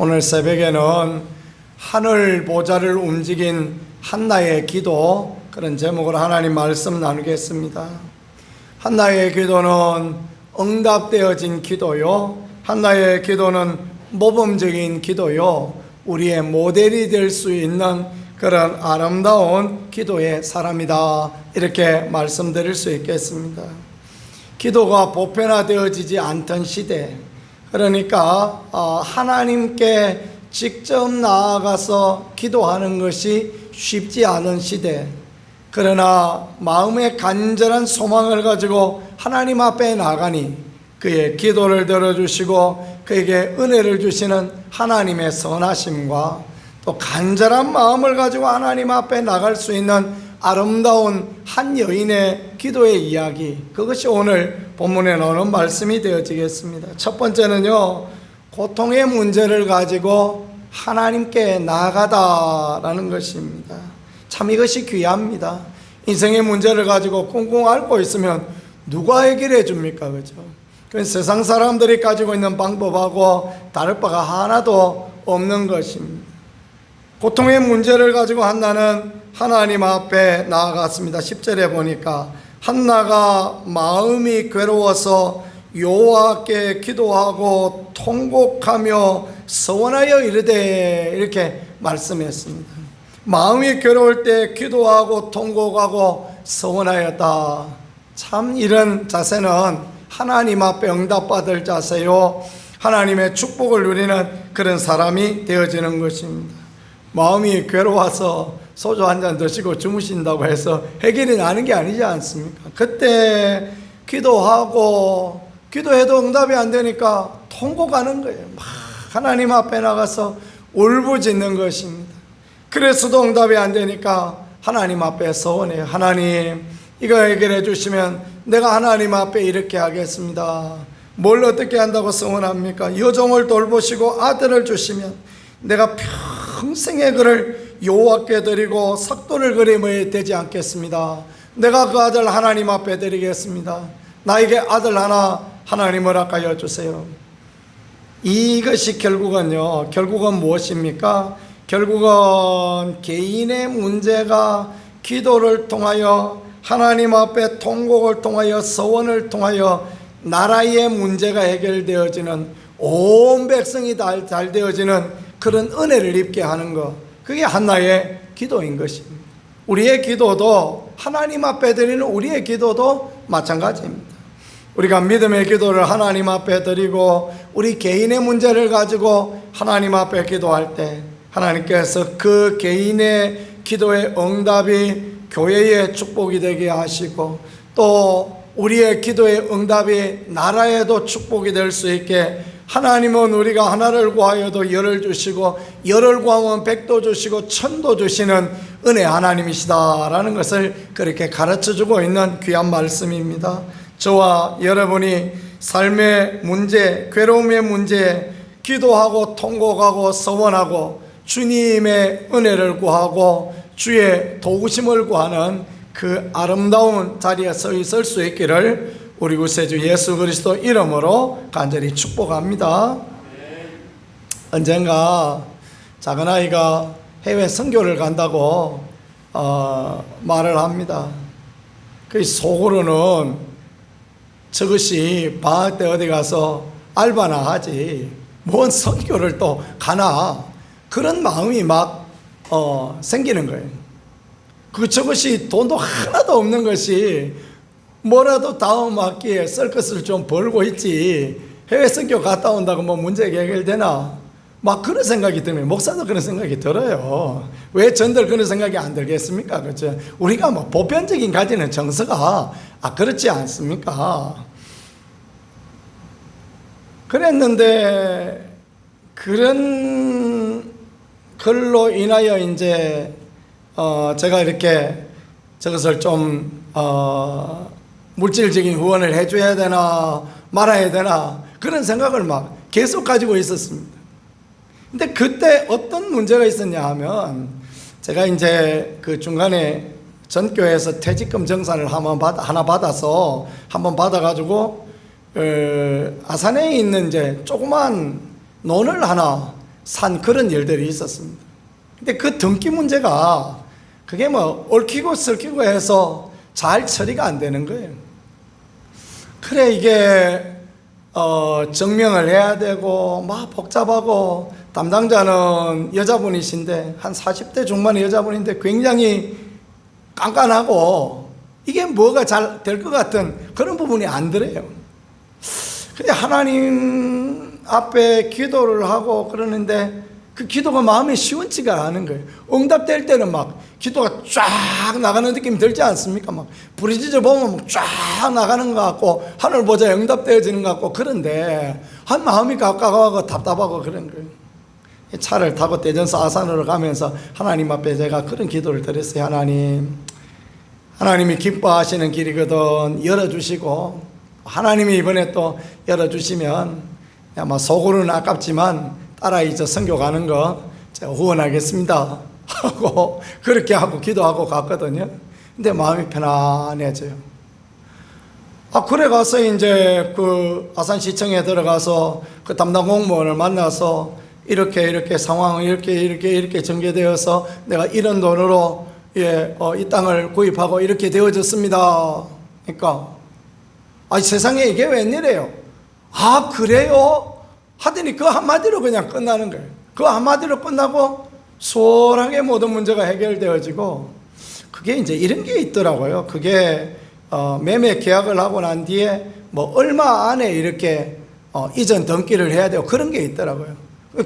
오늘 새벽에는 하늘 보좌를 움직인 한나의 기도, 그런 제목으로 하나님 말씀 나누겠습니다. 한나의 기도는 응답되어진 기도요, 한나의 기도는 모범적인 기도요, 우리의 모델이 될 수 있는 그런 아름다운 기도의 사람이다, 이렇게 말씀드릴 수 있겠습니다. 기도가 보편화되어지지 않던 시대, 그러니까 하나님께 직접 나아가서 기도하는 것이 쉽지 않은 시대, 그러나 마음의 간절한 소망을 가지고 하나님 앞에 나가니 그의 기도를 들어주시고 그에게 은혜를 주시는 하나님의 선하심과 또 간절한 마음을 가지고 하나님 앞에 나갈 수 있는 아름다운 한 여인의 기도의 이야기, 그것이 오늘 본문에 나오는 말씀이 되어지겠습니다. 첫 번째는요, 고통의 문제를 가지고 하나님께 나아가다라는 것입니다. 참 이것이 귀합니다. 인생의 문제를 가지고 꽁꽁 앓고 있으면 누가 해결해 줍니까? 그죠? 세상 사람들이 가지고 있는 방법하고 다를 바가 하나도 없는 것입니다. 고통의 문제를 가지고 한나는 하나님 앞에 나아갔습니다. 10절에 보니까 한나가 마음이 괴로워서 여호와께 기도하고 통곡하며 서원하여 이르되, 이렇게 말씀했습니다. 마음이 괴로울 때 기도하고 통곡하고 서원하였다. 참 이런 자세는 하나님 앞에 응답받을 자세요, 하나님의 축복을 누리는 그런 사람이 되어지는 것입니다. 마음이 괴로워서 소주 한잔 드시고 주무신다고 해서 해결이 나는 게 아니지 않습니까? 그때 기도하고 기도해도 응답이 안 되니까 통곡하는 거예요. 막 하나님 앞에 나가서 울부짖는 것입니다. 그래서도 응답이 안 되니까 하나님 앞에 서원해요. 하나님, 이거 해결해 주시면 내가 하나님 앞에 이렇게 하겠습니다. 뭘 어떻게 한다고 서원합니까? 여종을 돌보시고 아들을 주시면 내가 평생의 그를 여호와께 드리고 삭도를 그리면 되지 않겠습니다. 내가 그 아들 하나님 앞에 드리겠습니다. 나에게 아들 하나 하나님 허락하여 주세요. 이것이 결국은 무엇입니까? 결국은 개인의 문제가 기도를 통하여 하나님 앞에 통곡을 통하여 서원을 통하여 나라의 문제가 해결되어지는, 온 백성이 잘 되어지는 그런 은혜를 입게 하는 것, 그게 한나의 기도인 것입니다. 우리의 기도도, 하나님 앞에 드리는 우리의 기도도 마찬가지입니다. 우리가 믿음의 기도를 하나님 앞에 드리고 우리 개인의 문제를 가지고 하나님 앞에 기도할 때 하나님께서 그 개인의 기도의 응답이 교회의 축복이 되게 하시고, 또 우리의 기도의 응답이 나라에도 축복이 될 수 있게, 하나님은 우리가 하나를 구하여도 열을 주시고 열을 구하면 백도 주시고 천도 주시는 은혜 하나님이시다라는 것을 그렇게 가르쳐주고 있는 귀한 말씀입니다. 저와 여러분이 삶의 문제, 괴로움의 문제, 기도하고 통곡하고 서원하고 주님의 은혜를 구하고 주의 도우심을 구하는 그 아름다운 자리에 서 있을 수 있기를 우리 구세주 예수 그리스도 이름으로 간절히 축복합니다. 언젠가 작은 아이가 해외 선교를 간다고 말을 합니다. 그 속으로는 저것이 방학 때 어디 가서 알바나 하지 뭔 선교를 또 가나, 그런 마음이 막 생기는 거예요. 저것이 돈도 하나도 없는 것이 뭐라도 다음 학기에 쓸 것을 좀 벌고 있지, 해외 선교 갔다 온다고 뭐 문제가 해결되나, 막 그런 생각이 드네요. 목사도 그런 생각이 들어요. 왜 전들 그런 생각이 안 들겠습니까? 그렇죠? 우리가 뭐 보편적인 가지는 정서가 그렇지 않습니까? 그랬는데 그런 글로 인하여 이제 제가 이렇게 저것을 좀 물질적인 후원을 해줘야 되나 말아야 되나, 그런 생각을 막 계속 가지고 있었습니다. 근데 그때 어떤 문제가 있었냐 하면, 제가 이제 그 중간에 전교에서 퇴직금 정산을 하나 받아서 한번 받아가지고 아산에 있는 이제 조그만 논을 하나 산 그런 일들이 있었습니다. 근데 그 등기 문제가 그게 뭐 얽히고 설키고 해서 잘 처리가 안 되는 거예요. 그래 이게 증명을 해야 되고 막 복잡하고, 담당자는 여자분이신데 한 40대 중반의 여자분인데 굉장히 깐깐하고 이게 뭐가 잘 될 것 같은 그런 부분이 안 들어요. 근데 하나님 앞에 기도를 하고 그러는데 그 기도가 마음에 시원치가 않은 거예요. 응답될 때는 막 기도가 쫙 나가는 느낌이 들지 않습니까? 막 부르짖어 보면 쫙 나가는 것 같고 하늘 보자 응답되어지는 것 같고, 그런데 한 마음이 가까워하고 답답하고 그런 거예요. 차를 타고 대전서 아산으로 가면서 하나님 앞에 제가 그런 기도를 드렸어요. 하나님이 기뻐하시는 길이거든 열어주시고, 하나님이 이번에 또 열어주시면 아마 속으로는 아깝지만 딸아이 저 선교 가는 거 제가 후원하겠습니다 하고 그렇게 하고 기도하고 갔거든요. 근데 마음이 편안해져요. 그래 가서 이제 그 아산시청에 들어가서 그 담당 공무원을 만나서 이렇게 상황은 이렇게 전개되어서 내가 이런 돈으로 이 땅을 구입하고 이렇게 되어졌습니다. 그러니까 세상에 이게 웬일이에요? 그래요? 하더니 그 한마디로 그냥 끝나는 거예요. 그 한마디로 끝나고 수월하게 모든 문제가 해결되어지고, 그게 이제 이런 게 있더라고요. 그게 매매 계약을 하고 난 뒤에 뭐 얼마 안에 이렇게 이전 등기를 해야 되고 그런 게 있더라고요.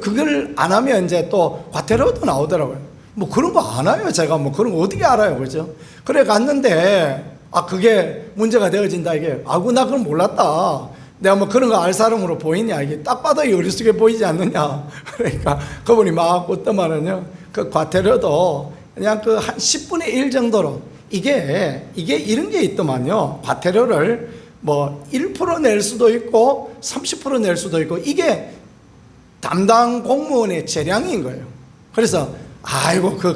그걸 안 하면 이제 또 과태료도 나오더라고요. 뭐 그런 거 안 해요. 제가 뭐 그런 거 어떻게 알아요, 그죠? 그래 갔는데 그게 문제가 되어진다 이게. 나 그건 몰랐다. 내가 뭐 그런 거 알 사람으로 보이냐, 이게 딱 봐도 어리숙해 보이지 않느냐. 그러니까 그분이 막 웃더만은요, 그 과태료도 그냥 그 한 10분의 1 정도로 이게 이런 게 있더만요. 과태료를 뭐 1% 낼 수도 있고 30% 낼 수도 있고, 이게 담당 공무원의 재량인 거예요. 그래서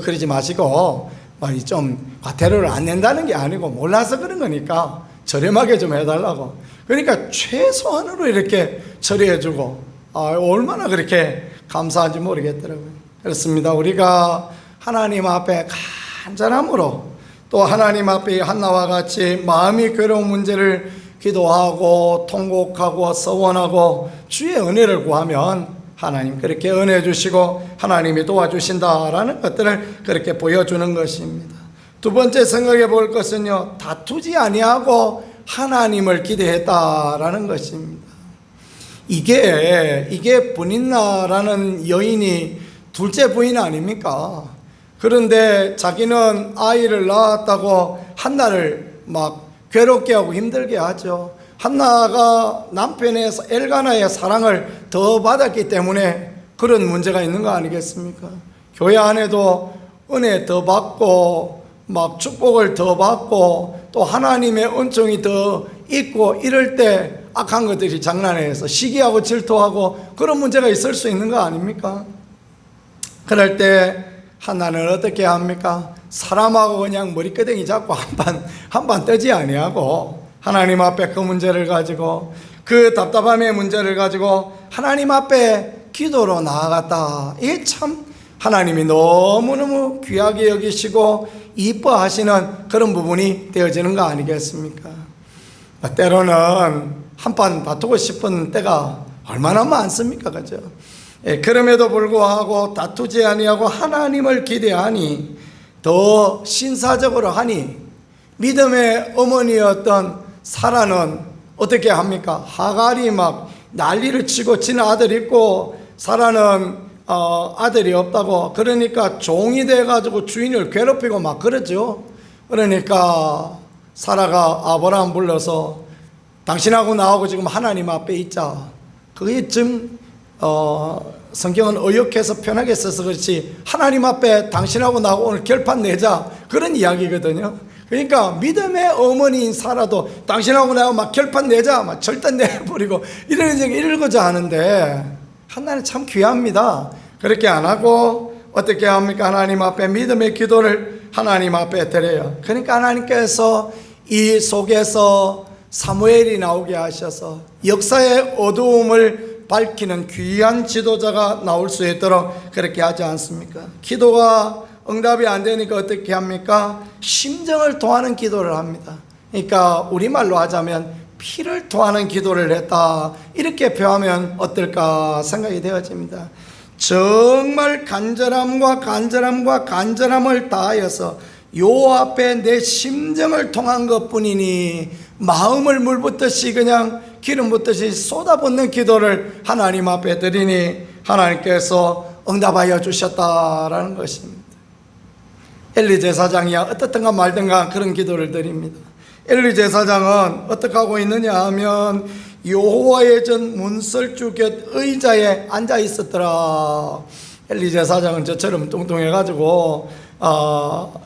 그러지 마시고 좀 과태료를 안 낸다는 게 아니고 몰라서 그런 거니까 저렴하게 좀 해달라고. 그러니까 최소한으로 이렇게 처리해주고, 얼마나 그렇게 감사한지 모르겠더라고요. 그렇습니다. 우리가 하나님 앞에 간절함으로, 또 하나님 앞에 한나와 같이 마음이 괴로운 문제를 기도하고 통곡하고 서원하고 주의 은혜를 구하면 하나님 그렇게 은혜 주시고 하나님이 도와주신다라는 것들을 그렇게 보여주는 것입니다. 두 번째 생각해 볼 것은요, 다투지 아니하고 하나님을 기대했다라는 것입니다. 이게 분인나라는 여인이 둘째 부인 아닙니까? 그런데 자기는 아이를 낳았다고 한나를 막 괴롭게 하고 힘들게 하죠. 한나가 남편의 엘가나의 사랑을 더 받았기 때문에 그런 문제가 있는 거 아니겠습니까? 교회 안에도 은혜 더 받고 막 축복을 더 받고 또 하나님의 은총이 더 있고 이럴 때 악한 것들이 장난해서 시기하고 질투하고 그런 문제가 있을 수 있는 거 아닙니까? 그럴 때 한나는 어떻게 합니까? 사람하고 그냥 머리끄댕이 잡고 한 판 뜨지 아니하고 하나님 앞에 그 문제를 가지고, 그 답답함의 문제를 가지고 하나님 앞에 기도로 나아갔다. 이게 참 하나님이 너무너무 귀하게 여기시고 이뻐하시는 그런 부분이 되어지는 거 아니겠습니까? 때로는 한판 다투고 싶은 때가 얼마나 많습니까? 그죠? 그럼에도 불구하고 다투지 아니하고 하나님을 기대하니, 더 신사적으로 하니, 믿음의 어머니였던 사라는 어떻게 합니까? 하갈이 막 난리를 치고 지는 아들 있고 사라는 아들이 없다고, 그러니까 종이 돼가지고 주인을 괴롭히고 막 그러죠. 그러니까 사라가 아브라함 불러서 당신하고 나하고 지금 하나님 앞에 있자. 그게 좀 성경은 의역해서 편하게 써서 그렇지 하나님 앞에 당신하고 나하고 오늘 결판 내자 그런 이야기거든요. 그러니까 믿음의 어머니인 사라도 당신하고 나하고 막 결판 내자 막 절대 내버리고 이러고자 하는데, 한나는 참 귀합니다. 그렇게 안 하고 어떻게 합니까? 하나님 앞에 믿음의 기도를 하나님 앞에 드려요. 그러니까 하나님께서 이 속에서 사무엘이 나오게 하셔서 역사의 어두움을 밝히는 귀한 지도자가 나올 수 있도록 그렇게 하지 않습니까? 기도가 응답이 안 되니까 어떻게 합니까? 심정을 통하는 기도를 합니다. 그러니까 우리말로 하자면 피를 토하는 기도를 했다, 이렇게 표하면 어떨까 생각이 되어집니다. 정말 간절함을 다하여서 요 앞에 내 심정을 통한 것뿐이니 마음을 물 붓듯이 그냥 기름 붓듯이 쏟아붓는 기도를 하나님 앞에 드리니 하나님께서 응답하여 주셨다라는 것입니다. 엘리 제사장이 어떻든가 말든가 그런 기도를 드립니다. 엘리 제사장은 어떻게 하고 있느냐 하면 여호와의 전 문설주 곁 의자에 앉아 있었더라. 엘리 제사장은 저처럼 뚱뚱해가지고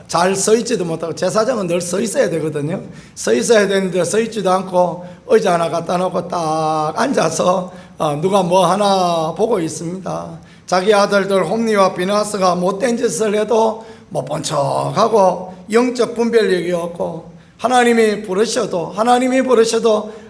잘 서 있지도 못하고, 제사장은 늘 서 있어야 되거든요. 서 있어야 되는데 서 있지도 않고 의자 하나 갖다 놓고 딱 앉아서 누가 뭐 하나 보고 있습니다. 자기 아들들 홈리와 비나스가 못된 짓을 해도 못 본 척하고 영적 분별력이 없고 하나님이 부르셔도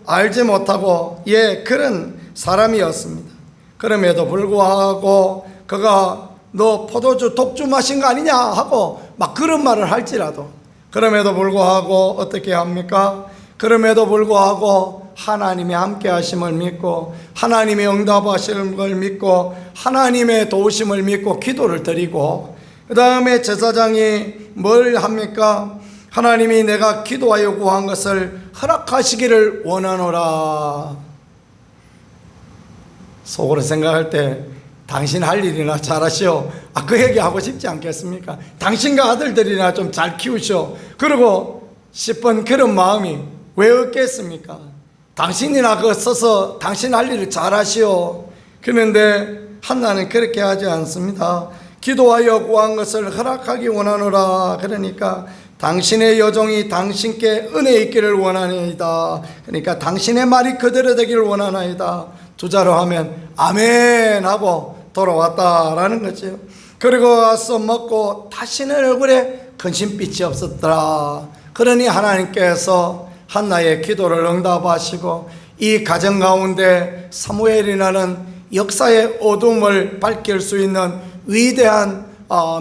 알지 못하고 그런 사람이었습니다. 그럼에도 불구하고 그가 너 포도주 독주 마신 거 아니냐 하고 막 그런 말을 할지라도, 그럼에도 불구하고 어떻게 합니까? 그럼에도 불구하고 하나님의 함께 하심을 믿고 하나님의 응답하시는 걸 믿고 하나님의 도우심을 믿고 기도를 드리고, 그 다음에 제사장이 뭘 합니까? 하나님이 내가 기도하여 구한 것을 허락하시기를 원하노라. 속으로 생각할 때 당신 할 일이나 잘하시오, 그 얘기하고 싶지 않겠습니까? 당신과 아들들이나 좀 잘 키우시오, 그러고 싶은 그런 마음이 왜 없겠습니까? 당신이나 그거 써서 당신 할 일을 잘하시오. 그런데 한나는 그렇게 하지 않습니다. 기도하여 구한 것을 허락하기 원하노라. 그러니까 당신의 여종이 당신께 은혜 있기를 원하나이다. 그러니까 당신의 말이 그대로 되기를 원하나이다. 두자로 하면 아멘 하고 돌아왔다라는 거죠. 그리고 와서 먹고 다시는 얼굴에 근심빛이 없었더라. 그러니 하나님께서 한나의 기도를 응답하시고 이 가정 가운데 사무엘이라는 역사의 어둠을 밝힐 수 있는 위대한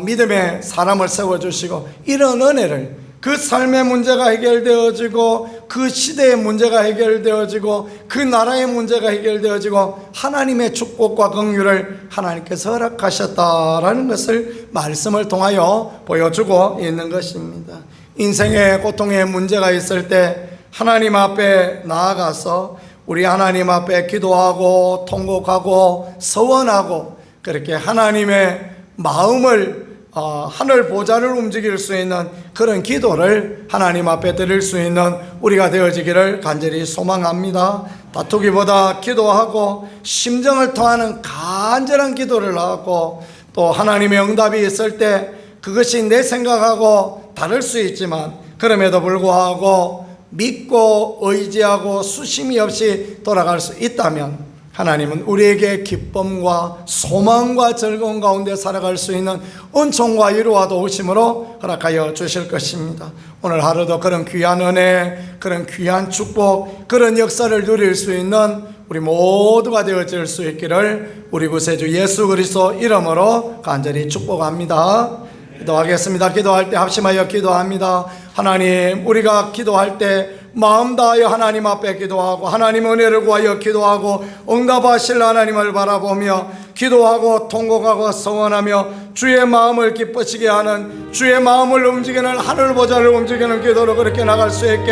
믿음의 사람을 세워주시고, 이런 은혜를, 그 삶의 문제가 해결되어지고 그 시대의 문제가 해결되어지고 그 나라의 문제가 해결되어지고 하나님의 축복과 긍휼을 하나님께서 허락하셨다라는 것을 말씀을 통하여 보여주고 있는 것입니다. 인생의 고통의 문제가 있을 때 하나님 앞에 나아가서 우리 하나님 앞에 기도하고 통곡하고 서원하고 그렇게 하나님의 마음을 하늘 보좌를 움직일 수 있는 그런 기도를 하나님 앞에 드릴 수 있는 우리가 되어지기를 간절히 소망합니다. 다투기보다 기도하고 심정을 통하는 간절한 기도를 하고, 또 하나님의 응답이 있을 때 그것이 내 생각하고 다를 수 있지만 그럼에도 불구하고 믿고 의지하고 수심이 없이 돌아갈 수 있다면 하나님은 우리에게 기쁨과 소망과 즐거움 가운데 살아갈 수 있는 은총과 위로와 도우심으로 허락하여 주실 것입니다. 오늘 하루도 그런 귀한 은혜, 그런 귀한 축복, 그런 역사를 누릴 수 있는 우리 모두가 되어질 수 있기를 우리 구세주 예수 그리스도 이름으로 간절히 축복합니다. 기도하겠습니다. 기도할 때 합심하여 기도합니다. 하나님, 우리가 기도할 때 마음 다하여 하나님 앞에 기도하고 하나님 은혜를 구하여 기도하고 응답하실 하나님을 바라보며 기도하고 통곡하고 서원하며 주의 마음을 기쁘시게 하는, 주의 마음을 움직이는 하늘 보좌를 움직이는 기도로 그렇게 나갈 수 있게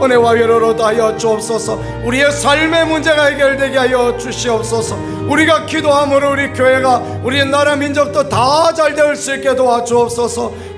은혜와 위로로 다하여 주옵소서. 우리의 삶의 문제가 해결되게 하여 주시옵소서. 우리가 기도함으로 우리 교회가, 우리 나라 민족도 다 잘 될 수 있게 도와주옵소서.